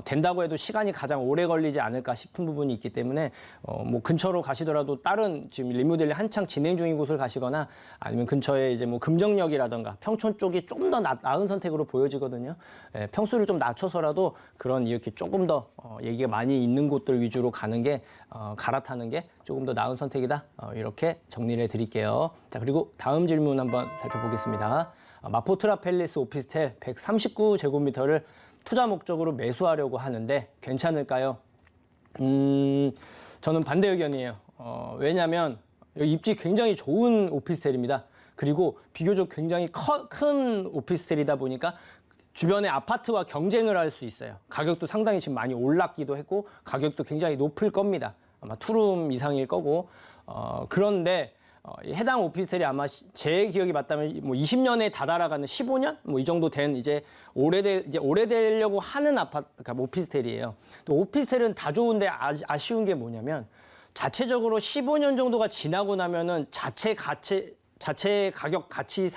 Speaker 3: 된다고 해도 시간이 가장 오래 걸리지 않을까 싶은 부분이 있기 때문에 뭐 근처로 가시더라도 다른 지금 리모델링 한창 진행 중인 곳을 가시거나 아니면 근처에 이제 뭐 금정역이라던가 평촌 쪽이 좀 더 나은 선택으로 보여지거든요. 예, 평수를 좀 낮춰서라도 그런 이렇게 조금 더 얘기가 많이 있는 곳들 위주로 가는 게 갈아타는 게 조금 더 나은 선택이다. 이렇게 정리를 해드릴게요. 자, 그리고 다음 질문 한번 살펴보겠습니다. 마포트라 팰리스 오피스텔 139제곱미터를 투자 목적으로 매수하려고 하는데 괜찮을까요? 저는 반대 의견이에요. 왜냐하면 여기 입지 굉장히 좋은 오피스텔입니다. 그리고 비교적 굉장히 큰 오피스텔이다 보니까 주변의 아파트와 경쟁을 할 수 있어요. 가격도 상당히 지금 많이 올랐기도 했고 가격도 굉장히 높을 겁니다. 아마 투룸 이상일 거고 그런데 해당 오피스텔이 아마 제 기억이 맞다면 뭐 20년에 다다라가는 15년 뭐 이 정도 된 이제 오래되려고 하는 그러니까 오피스텔이에요. 또 오피스텔은 다 좋은데 아쉬운 게 뭐냐면 자체적으로 15년 정도가 지나고 나면은 자체 가격 가치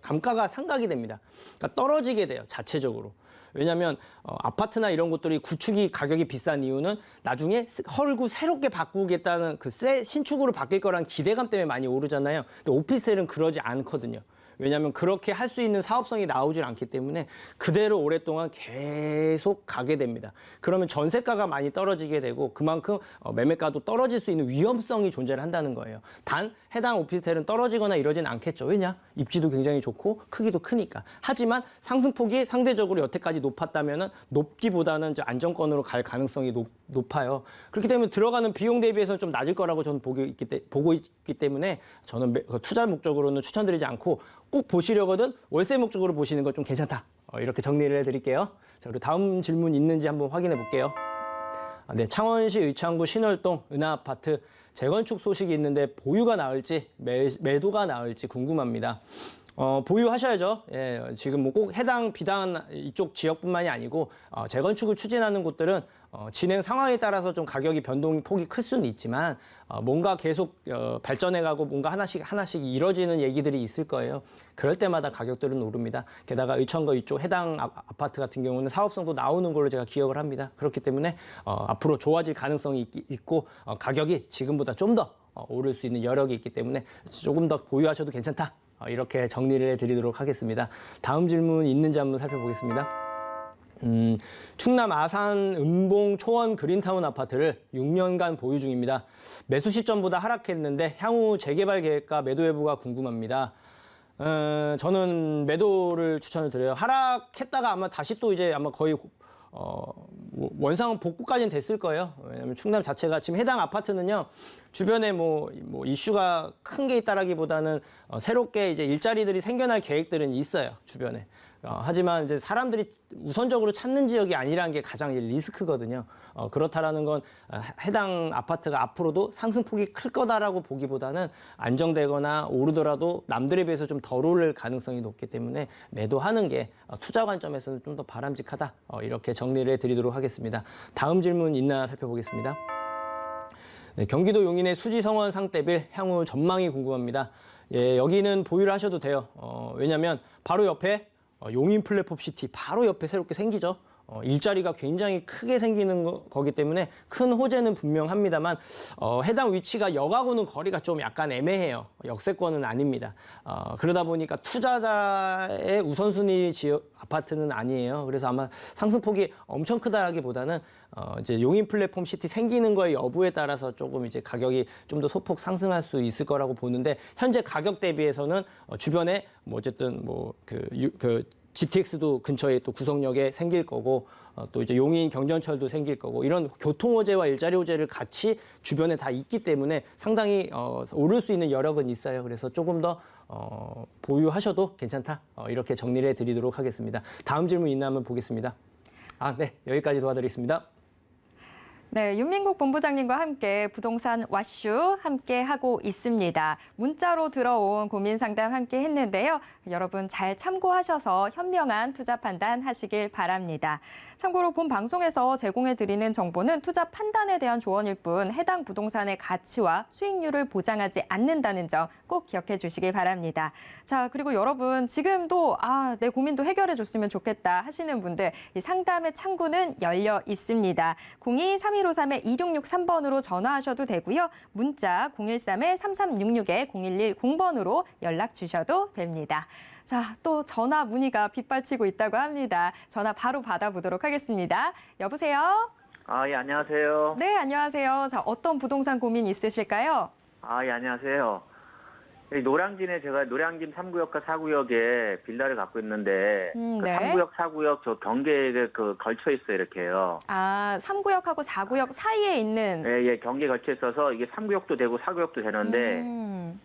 Speaker 3: 감가가 상각이 됩니다. 그러니까 떨어지게 돼요. 자체적으로. 왜냐하면 아파트나 이런 것들이 구축이 가격이 비싼 이유는 나중에 헐고 새롭게 바꾸겠다는 그 신축으로 바뀔 거란 기대감 때문에 많이 오르잖아요. 근데 오피스텔은 그러지 않거든요. 왜냐하면 그렇게 할 수 있는 사업성이 나오질 않기 때문에 그대로 오랫동안 계속 가게 됩니다. 그러면 전세가가 많이 떨어지게 되고 그만큼 매매가도 떨어질 수 있는 위험성이 존재를 한다는 거예요. 단 해당 오피스텔은 떨어지거나 이러진 않겠죠. 왜냐? 입지도 굉장히 좋고 크기도 크니까. 하지만 상승폭이 상대적으로 여태까지 높았다면 높기보다는 안정권으로 갈 가능성이 높아요. 그렇기 때문에 들어가는 비용 대비해서는 좀 낮을 거라고 저는 보고 있기 때문에 저는 투자 목적으로는 추천드리지 않고 꼭 보시려거든 월세 목적으로 보시는 거 좀 괜찮다. 이렇게 정리를 해드릴게요. 자, 그리고 다음 질문 있는지 한번 확인해 볼게요. 네, 창원시 의창구 신월동 은하아파트 재건축 소식이 있는데 보유가 나을지 매도가 나을지 궁금합니다. 보유하셔야죠. 예, 지금 뭐 꼭 해당 비단 이쪽 지역뿐만이 아니고 재건축을 추진하는 곳들은 진행 상황에 따라서 좀 가격이 변동폭이 클 수는 있지만 뭔가 계속 발전해가고 뭔가 하나씩 이뤄지는 얘기들이 있을 거예요. 그럴 때마다 가격들은 오릅니다. 게다가 의천거 이쪽 해당 아파트 같은 경우는 사업성도 나오는 걸로 제가 기억을 합니다. 그렇기 때문에 앞으로 좋아질 가능성이 있고 가격이 지금보다 좀 더 오를 수 있는 여력이 있기 때문에 조금 더 보유하셔도 괜찮다. 이렇게 정리를 해드리도록 하겠습니다. 다음 질문 있는지 한번 살펴보겠습니다. 충남 아산 은봉 초원 그린타운 아파트를 6년간 보유 중입니다. 매수 시점보다 하락했는데 향후 재개발 계획과 매도 여부가 궁금합니다. 저는 매도를 추천을 드려요. 하락했다가 아마 다시 또 이제 아마 거의 원상 복구까지는 됐을 거예요. 왜냐하면 충남 자체가 지금 해당 아파트는요 주변에 뭐 이슈가 큰 게 있다라기보다는 새롭게 이제 일자리들이 생겨날 계획들은 있어요 주변에. 하지만 이제 사람들이 우선적으로 찾는 지역이 아니라는 게 가장 리스크거든요. 그렇다라는 건 해당 아파트가 앞으로도 상승폭이 클 거다라고 보기보다는 안정되거나 오르더라도 남들에 비해서 좀 덜 오를 가능성이 높기 때문에 매도하는 게 투자 관점에서는 좀 더 바람직하다. 이렇게 정리를 해드리도록 하겠습니다. 다음 질문 있나 살펴보겠습니다. 네, 경기도 용인의 수지성원 상대빌 향후 전망이 궁금합니다. 예, 여기는 보유를 하셔도 돼요. 왜냐하면 바로 옆에 용인 플랫폼 시티 바로 옆에 새롭게 생기죠. 일자리가 굉장히 크게 생기는 거기 때문에 큰 호재는 분명합니다만 해당 위치가 역하고는 거리가 좀 약간 애매해요. 역세권은 아닙니다. 그러다 보니까 투자자의 우선순위 지역 아파트는 아니에요. 그래서 아마 상승폭이 엄청 크다기보다는 이제 용인 플랫폼 시티 생기는 거의 여부에 따라서 조금 이제 가격이 좀 더 소폭 상승할 수 있을 거라고 보는데 현재 가격 대비해서는 주변에 뭐 어쨌든 그 GTX도 근처에 또 구성역에 생길 거고 또 이제 용인 경전철도 생길 거고 이런 교통 호재와 일자리 호재를 같이 주변에 다 있기 때문에 상당히 오를 수 있는 여력은 있어요. 그래서 조금 더 보유하셔도 괜찮다. 이렇게 정리를 해드리도록 하겠습니다. 다음 질문 있나 한번 보겠습니다. 네, 여기까지 도와드리겠습니다.
Speaker 2: 네, 윤민국 본부장님과 함께 부동산 와슈 함께 하고 있습니다. 문자로 들어온 고민 상담 함께 했는데요. 여러분 잘 참고하셔서 현명한 투자 판단 하시길 바랍니다. 참고로 본 방송에서 제공해드리는 정보는 투자 판단에 대한 조언일 뿐 해당 부동산의 가치와 수익률을 보장하지 않는다는 점 꼭 기억해 주시길 바랍니다. 자, 그리고 여러분 지금도 내 고민도 해결해 줬으면 좋겠다 하시는 분들 이 상담의 창구는 열려 있습니다. 02-3153-2663번으로 전화하셔도 되고요. 문자 013-3366-0110번으로 연락 주셔도 됩니다. 자, 또 전화 문의가 빗발치고 있다고 합니다. 전화 바로 받아보도록 하겠습니다. 여보세요?
Speaker 5: 예, 안녕하세요.
Speaker 2: 네, 안녕하세요. 자, 어떤 부동산 고민 있으실까요?
Speaker 5: 예, 안녕하세요. 여기 제가 노량진 3구역과 4구역에 빌라를 갖고 있는데, 그
Speaker 2: 네.
Speaker 5: 3구역, 4구역 저 경계에 걸쳐 있어요, 이렇게요.
Speaker 2: 3구역하고 4구역 사이에 있는.
Speaker 5: 예, 경계에 걸쳐 있어서 이게 3구역도 되고 4구역도 되는데,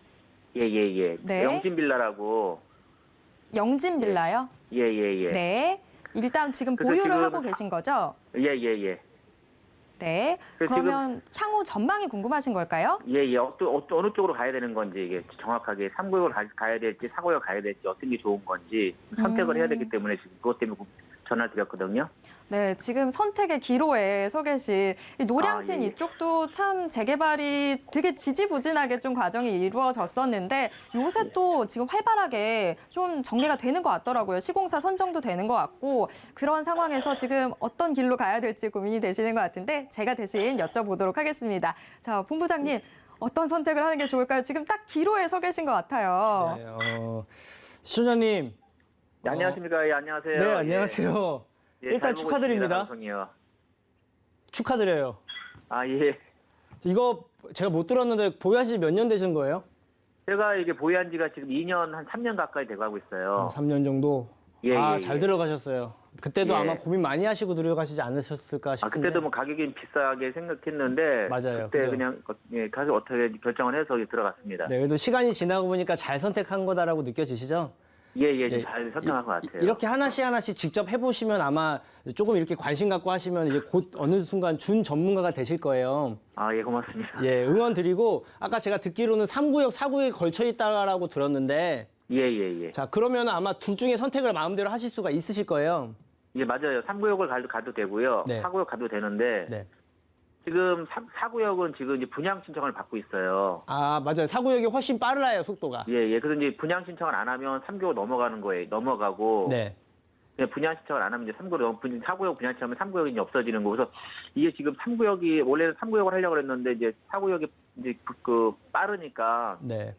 Speaker 5: 예.
Speaker 2: 네.
Speaker 5: 영진 빌라라고.
Speaker 2: 영진 빌라요?
Speaker 5: 예.
Speaker 2: 네. 일단 지금
Speaker 5: 그래서
Speaker 2: 보유를
Speaker 5: 지금
Speaker 2: 하고 계신 거죠?
Speaker 5: 예.
Speaker 2: 네.
Speaker 5: 그래서
Speaker 2: 그러면 향후 전망이 궁금하신 걸까요?
Speaker 5: 예. 어느 쪽으로 가야 되는 건지, 이게 정확하게 3구역을 가야 될지, 4구역 가야 될지, 어떤 게 좋은 건지 선택을 해야 되기 때문에 지금 그것 때문에 전화 드렸거든요.
Speaker 2: 네, 지금 선택의 기로에 서 계신 이 노량진
Speaker 5: 예.
Speaker 2: 이쪽도 참 재개발이 되게 지지부진하게 좀 과정이 이루어졌었는데 요새 또 지금 활발하게 좀 전개가 되는 것 같더라고요. 시공사 선정도 되는 것 같고 그런 상황에서 지금 어떤 길로 가야 될지 고민이 되시는 것 같은데 제가 대신 여쭤보도록 하겠습니다. 자, 본부장님 어떤 선택을 하는 게 좋을까요? 지금 딱 기로에 서 계신 것 같아요.
Speaker 3: 네, 시청자님.
Speaker 5: 네, 안녕하십니까? 예, 안녕하세요.
Speaker 3: 네, 안녕하세요.
Speaker 5: 예,
Speaker 3: 일단
Speaker 5: 잘 보고
Speaker 3: 축하드립니다.
Speaker 5: 있습니다, 방송이요.
Speaker 3: 축하드려요.
Speaker 5: 예.
Speaker 3: 이거 제가 못 들었는데 보유하신 지 몇 년 되신 거예요?
Speaker 5: 제가 이게 보유한 지가 지금 2년, 한 3년 가까이 돼가고 있어요.
Speaker 3: 3년 정도?
Speaker 5: 예,
Speaker 3: 잘
Speaker 5: 예.
Speaker 3: 들어가셨어요. 그때도
Speaker 5: 예.
Speaker 3: 아마 고민 많이 하시고 들어가시지 않으셨을까 싶은데.
Speaker 5: 그때도 뭐 가격이 비싸게 생각했는데.
Speaker 3: 맞아요.
Speaker 5: 그때
Speaker 3: 그죠?
Speaker 5: 그냥, 가서 어떻게 결정을 해서 들어갔습니다.
Speaker 3: 네, 그래도 시간이 지나고 보니까 잘 선택한 거다라고 느껴지시죠?
Speaker 5: 예,
Speaker 3: 네.
Speaker 5: 잘 선택한 것 같아요.
Speaker 3: 이렇게 하나씩 직접 해보시면 아마 조금 이렇게 관심 갖고 하시면 이제 곧 어느 순간 준 전문가가 되실 거예요.
Speaker 5: 예, 고맙습니다.
Speaker 3: 예, 응원 드리고 아까 제가 듣기로는 3구역, 4구역에 걸쳐 있다라고 들었는데
Speaker 5: 예.
Speaker 3: 자, 그러면 아마 둘 중에 선택을 마음대로 하실 수가 있으실 거예요.
Speaker 5: 예, 맞아요. 3구역을 가도 되고요.
Speaker 3: 네.
Speaker 5: 4구역 가도 되는데.
Speaker 3: 네.
Speaker 5: 지금 4구역은 지금 이제 분양 신청을 받고 있어요.
Speaker 3: 맞아요. 4구역이 훨씬 빨라요, 속도가.
Speaker 5: 예. 그래서 이제 분양 신청을 안 하면 3개월 넘어가는 거예요. 넘어가고.
Speaker 3: 네.
Speaker 5: 그냥 분양 신청을 안 하면 이제 4구역 분양 신청하면 3구역이 이제 없어지는 거. 그래서 이게 지금 3구역이, 원래는 3구역을 하려고 그랬는데 이제 4구역이 이제 빠르니까
Speaker 3: 네.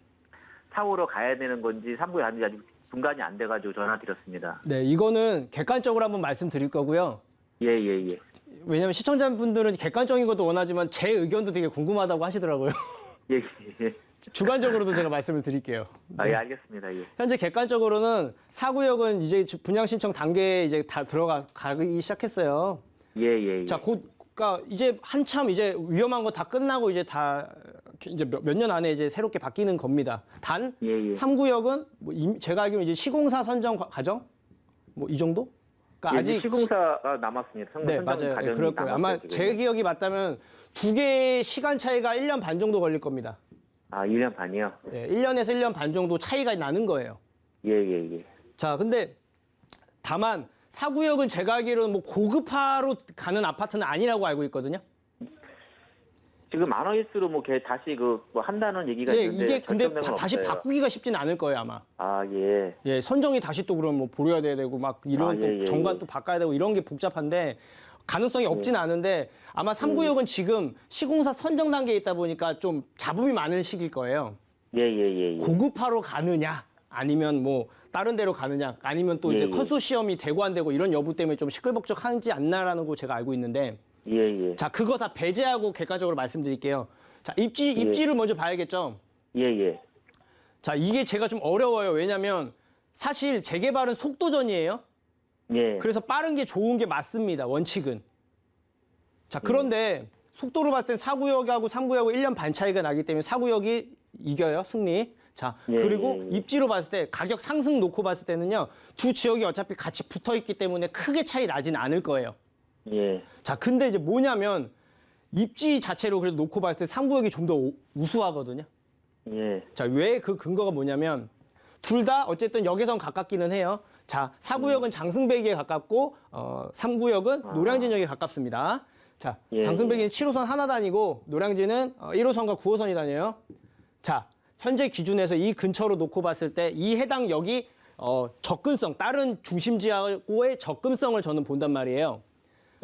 Speaker 5: 4구로 가야 되는 건지 3구역 가는지 아직 분간이 안 돼가지고 전화 드렸습니다.
Speaker 3: 네, 이거는 객관적으로 한번 말씀드릴 거고요.
Speaker 5: 예.
Speaker 3: 왜냐면 시청자분들은 객관적인 것도 원하지만 제 의견도 되게 궁금하다고 하시더라고요.
Speaker 5: 예.
Speaker 3: 주관적으로도 제가 말씀을 드릴게요.
Speaker 5: 예, 알겠습니다. 예.
Speaker 3: 현재 객관적으로는 4구역은 이제 분양 신청 단계에 이제 다 가기 시작했어요.
Speaker 5: 예.
Speaker 3: 자, 그러니까 이제 한참 이제 위험한 거 다 끝나고 이제 다 이제 몇 년 안에 이제 새롭게 바뀌는 겁니다. 단
Speaker 5: 예.
Speaker 3: 3구역은 뭐 제가 알기로 이제 시공사 선정 과정 뭐 이 정도? 그러니까
Speaker 5: 예,
Speaker 3: 아직
Speaker 5: 시공사가 남았습니다.
Speaker 3: 네,
Speaker 5: 선정
Speaker 3: 맞아요.
Speaker 5: 과정이
Speaker 3: 그럴 거예요. 아마
Speaker 5: 남았어요,
Speaker 3: 제
Speaker 5: 지금.
Speaker 3: 기억이 맞다면 두 개의 시간 차이가 1년 반 정도 걸릴 겁니다.
Speaker 5: 1년 반이요?
Speaker 3: 예, 1년에서 1년 반 정도 차이가 나는 거예요.
Speaker 5: 예.
Speaker 3: 자, 근데 다만 4구역은 제가 알기로는 뭐 고급화로 가는 아파트는 아니라고 알고 있거든요.
Speaker 5: 지금 만원일수로 뭐 다시 뭐 한다는 얘기가
Speaker 3: 예,
Speaker 5: 있는데
Speaker 3: 이게 근데
Speaker 5: 결정된 건
Speaker 3: 다시
Speaker 5: 없어요.
Speaker 3: 바꾸기가 쉽지는 않을 거예요, 아마.
Speaker 5: 아, 예.
Speaker 3: 예, 선정이 다시 또 그럼 뭐 보려야 되고 막 이런
Speaker 5: 아,
Speaker 3: 또
Speaker 5: 예, 예,
Speaker 3: 정관
Speaker 5: 예.
Speaker 3: 또 바꿔야 되고 이런 게 복잡한데 가능성이 없지는 않은데 아마 3구역은 지금 시공사 선정 단계에 있다 보니까 좀 잡음이 많은 시기일 거예요.
Speaker 5: 예, 예, 예. 예.
Speaker 3: 고급화로 가느냐 아니면 뭐 다른 데로 가느냐 아니면 또
Speaker 5: 예,
Speaker 3: 이제
Speaker 5: 예.
Speaker 3: 컨소시엄이 되고 안 되고 이런 여부 때문에 좀 시끌벅적하지 않나라는 거 제가 알고 있는데
Speaker 5: 예, 예.
Speaker 3: 자 그거 다 배제하고 객관적으로 말씀드릴게요. 자 입지를 먼저 봐야겠죠.
Speaker 5: 예, 예.
Speaker 3: 자 이게 제가 좀 어려워요. 왜냐면 사실 재개발은 속도전이에요.
Speaker 5: 예.
Speaker 3: 그래서 빠른 게 좋은 게 맞습니다. 원칙은. 자 그런데 속도로 봤을 땐 4구역하고 3구역하고 1년 반 차이가 나기 때문에 4구역이 이겨요. 승리. 자
Speaker 5: 예,
Speaker 3: 그리고
Speaker 5: 예, 예.
Speaker 3: 입지로 봤을 때 가격 상승 놓고 봤을 때는요. 두 지역이 어차피 같이 붙어 있기 때문에 크게 차이 나지는 않을 거예요.
Speaker 5: 예.
Speaker 3: 자 근데 이제 뭐냐면 입지 자체로 그래도 놓고 봤을 때 3구역이 좀 더 우수하거든요.
Speaker 5: 예.
Speaker 3: 자, 왜 그 근거가 뭐냐면 둘 다 어쨌든 역에선 가깝기는 해요. 자, 4구역은 장승배기에 가깝고 3구역은 노량진역에 가깝습니다. 자,
Speaker 5: 예,
Speaker 3: 장승배기는 7호선 하나 다니고 노량진은 1호선과 9호선이 다녀요. 자, 현재 기준에서 이 근처로 놓고 봤을 때 이 해당 역이 접근성, 다른 중심지하고의 접근성을 저는 본단 말이에요.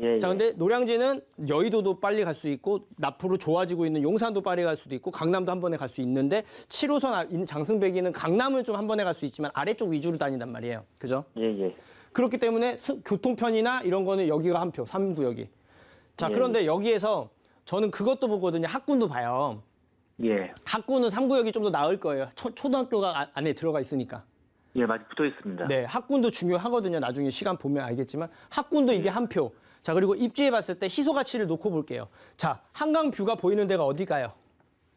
Speaker 5: 예.
Speaker 3: 자, 근데 노량진은 여의도도 빨리 갈 수 있고 앞으로 좋아지고 있는 용산도 빨리 갈 수도 있고 강남도 한 번에 갈 수 있는데 7호선 있는 장승배기는 강남은 좀 한 번에 갈 수 있지만 아래쪽 위주로 다닌단 말이에요. 그죠?
Speaker 5: 예, 예.
Speaker 3: 그렇기 때문에 교통편이나 이런 거는 여기가 한 표, 3구역이. 자,
Speaker 5: 예.
Speaker 3: 그런데 여기에서 저는 그것도 보거든요. 학군도 봐요.
Speaker 5: 예.
Speaker 3: 학군은 3구역이 좀 더 나을 거예요. 초등학교가 안에 들어가 있으니까.
Speaker 5: 예, 맞아 붙어 있습니다.
Speaker 3: 네, 학군도 중요하거든요. 나중에 시간 보면 알겠지만 학군도 이게 한 표. 자, 그리고 입지에 봤을 때 희소 가치를 놓고 볼게요. 자, 한강 뷰가 보이는 데가 어딜까요?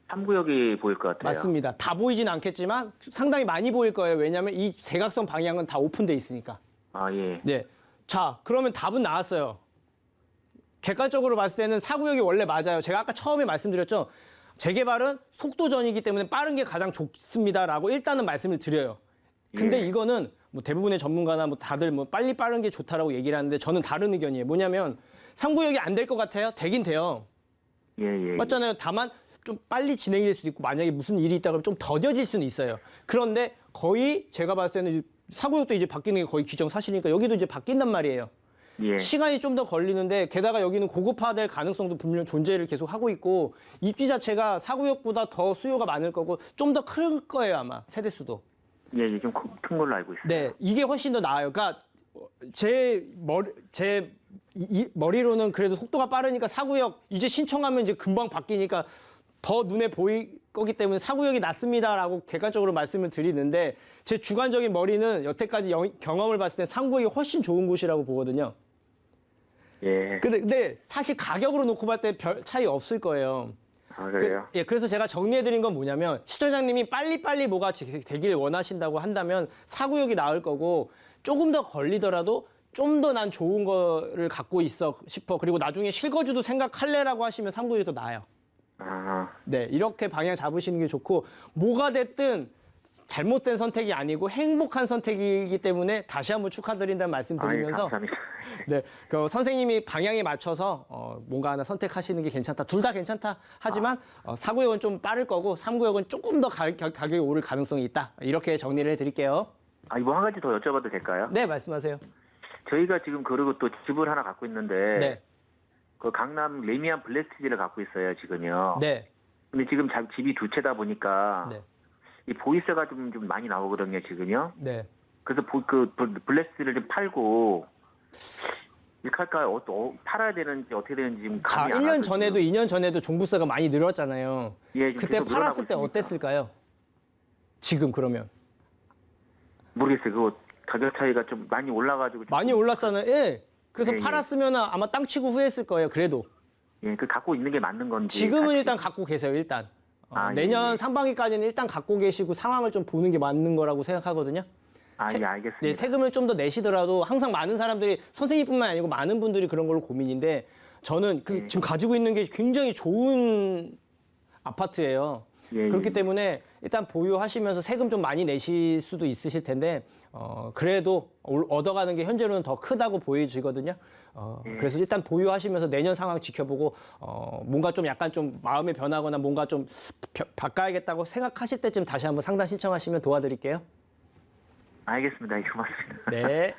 Speaker 5: 3구역이 보일 것 같아요.
Speaker 3: 맞습니다. 다 보이진 않겠지만 상당히 많이 보일 거예요. 왜냐하면 이 대각선 방향은 다 오픈돼 있으니까.
Speaker 5: 아, 예.
Speaker 3: 네. 자, 그러면 답은 나왔어요. 객관적으로 봤을 때는 4구역이 원래 맞아요. 제가 아까 처음에 말씀드렸죠. 재개발은 속도전이기 때문에 빠른 게 가장 좋습니다라고 일단은 말씀을 드려요. 근데
Speaker 5: 예.
Speaker 3: 이거는 뭐 대부분의 전문가나 뭐 다들 뭐 빨리 빠른 게 좋다라고 얘기를 하는데 저는 다른 의견이에요. 뭐냐면 3구역이 안 될 것 같아요? 되긴 돼요.
Speaker 5: 예, 예.
Speaker 3: 맞잖아요. 다만 좀 빨리 진행이 될 수도 있고 만약에 무슨 일이 있다 그러면 좀 더뎌질 수는 있어요. 그런데 거의 제가 봤을 때는 4구역도 이제 바뀌는 게 거의 기정사실이니까 여기도 이제 바뀐단 말이에요.
Speaker 5: 예.
Speaker 3: 시간이 좀 더 걸리는데 게다가 여기는 고급화될 가능성도 분명 존재를 계속 하고 있고 입지 자체가 4구역보다 더 수요가 많을 거고 좀 더 클 거예요 아마 세대수도.
Speaker 5: 예, 예. 좀 큰 걸로 알고 있어요.
Speaker 3: 네, 이게 훨씬 더 나아요. 그러니까 제 머리로는 그래도 속도가 빠르니까 4구역 이제 신청하면 이제 금방 바뀌니까 더 눈에 보일 거기 때문에 4구역이 낫습니다라고 객관적으로 말씀을 드리는데 제 주관적인 머리는 여태까지 경험을 봤을 때 3구역이 훨씬 좋은 곳이라고 보거든요.
Speaker 5: 예.
Speaker 3: 근데 사실 가격으로 놓고 봤을 때 별 차이 없을 거예요.
Speaker 5: 아, 그래요?
Speaker 3: 예, 그래서 제가 정리해드린 건 뭐냐면 시청자님이 빨리빨리 뭐가 되길 원하신다고 한다면 4구역이 나을 거고 조금 더 걸리더라도 좀 더 난 좋은 거를 갖고 있어 싶어. 그리고 나중에 실거주도 생각할래라고 하시면 3구역이 더 나아요.
Speaker 5: 아,
Speaker 3: 네, 이렇게 방향 잡으시는 게 좋고 뭐가 됐든 잘못된 선택이 아니고 행복한 선택이기 때문에 다시 한번 축하드린다는 말씀
Speaker 5: 아이,
Speaker 3: 드리면서
Speaker 5: 감사합니다.
Speaker 3: 네, 그 선생님이 방향에 맞춰서 뭔가 하나 선택하시는 게 괜찮다. 둘 다 괜찮다. 하지만 4구역은 좀 빠를 거고 3구역은 조금 더 가격이 오를 가능성이 있다. 이렇게 정리를 해드릴게요.
Speaker 5: 아, 이거 한 가지 더 여쭤봐도 될까요?
Speaker 3: 네, 말씀하세요.
Speaker 5: 저희가 지금 그리고 또 집을 하나 갖고 있는데
Speaker 3: 네,
Speaker 5: 그 강남 레미안 블랙스틸을 갖고 있어요, 지금요.
Speaker 3: 네,
Speaker 5: 근데 지금 집이 두 채다 보니까
Speaker 3: 네,
Speaker 5: 이 보이스가 좀 많이 나오거든요, 지금요.
Speaker 3: 네.
Speaker 5: 그래서 블랙스틸을 좀 팔고 이렇게 할까요? 팔아야 되는지 어떻게 되는지 지금
Speaker 3: 자,
Speaker 5: 감이 안
Speaker 3: 1년
Speaker 5: 와서
Speaker 3: 전에도
Speaker 5: 지금.
Speaker 3: 2년 전에도 종부세가 많이 늘었잖아요.
Speaker 5: 예, 지금
Speaker 3: 그때
Speaker 5: 계속 늘어나고
Speaker 3: 팔았을 때
Speaker 5: 있으니까.
Speaker 3: 어땠을까요? 지금 그러면
Speaker 5: 모르겠어요. 그거 가격 차이가 좀 많이 올라가지고 좀-
Speaker 3: 많이 올랐잖아요. 예. 그래서
Speaker 5: 예, 예.
Speaker 3: 팔았으면 아마 땅 치고 후회했을 거예요. 그래도
Speaker 5: 예, 그 갖고 있는 게 맞는 건지
Speaker 3: 지금은
Speaker 5: 같이-
Speaker 3: 일단 갖고 계세요. 일단
Speaker 5: 아,
Speaker 3: 내년
Speaker 5: 예, 예.
Speaker 3: 상반기까지는 일단 갖고 계시고 상황을 좀 보는 게 맞는 거라고 생각하거든요.
Speaker 5: 아, 예, 알겠습니다.
Speaker 3: 네, 세금을 좀 더 내시더라도 항상 많은 사람들이 선생님뿐만 아니고 많은 분들이 그런 걸로 고민인데 저는
Speaker 5: 네.
Speaker 3: 지금 가지고 있는 게 굉장히 좋은 아파트예요.
Speaker 5: 예,
Speaker 3: 그렇기
Speaker 5: 예.
Speaker 3: 때문에 일단 보유하시면서 세금 좀 많이 내실 수도 있으실 텐데 그래도 얻어가는 게 현재로는 더 크다고 보여지거든요. 그래서 일단 보유하시면서 내년 상황 지켜보고 뭔가 좀 약간 좀 마음의 변하거나 뭔가 좀 바꿔야겠다고 생각하실 때쯤 다시 한번 상담 신청하시면 도와드릴게요.
Speaker 5: 알겠습니다. 예, 고맙습니다.
Speaker 3: 네.